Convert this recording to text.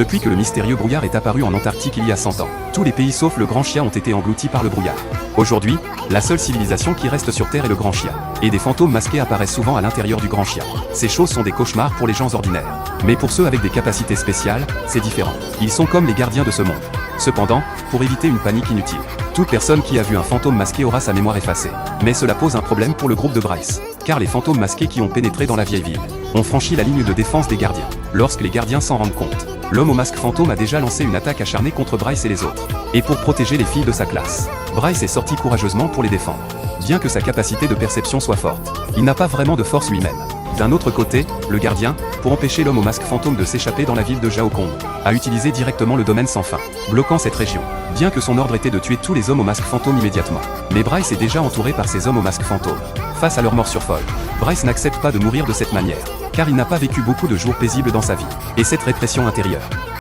Depuis que le mystérieux brouillard est apparu en Antarctique il y a 100 ans, tous les pays sauf le Grand Chien ont été engloutis par le brouillard. Aujourd'hui, la seule civilisation qui reste sur Terre est le Grand Chien. Et des fantômes masqués apparaissent souvent à l'intérieur du Grand Chien. Ces choses sont des cauchemars pour les gens ordinaires. Mais pour ceux avec des capacités spéciales, c'est différent. Ils sont comme les gardiens de ce monde. Cependant, pour éviter une panique inutile, toute personne qui a vu un fantôme masqué aura sa mémoire effacée. Mais cela pose un problème pour le groupe de Bryce. Car les fantômes masqués qui ont pénétré dans la vieille ville ont franchi la ligne de défense des gardiens. Lorsque les gardiens s'en rendent compte, l'homme au masque fantôme a déjà lancé une attaque acharnée contre Bryce et les autres. Et pour protéger les filles de sa classe, Bryce est sorti courageusement pour les défendre. Bien que sa capacité de perception soit forte, il n'a pas vraiment de force lui-même. D'un autre côté, le gardien, pour empêcher l'homme au masque fantôme de s'échapper dans la ville de Jaokong, a utilisé directement le domaine sans fin, bloquant cette région. Bien que son ordre était de tuer tous les hommes au masque fantôme immédiatement. Mais Bryce est déjà entouré par ces hommes au masque fantôme. Face à leur morsure folle, Bryce n'accepte pas de mourir de cette manière, car il n'a pas vécu beaucoup de jours paisibles dans sa vie. Et cette répression intérieure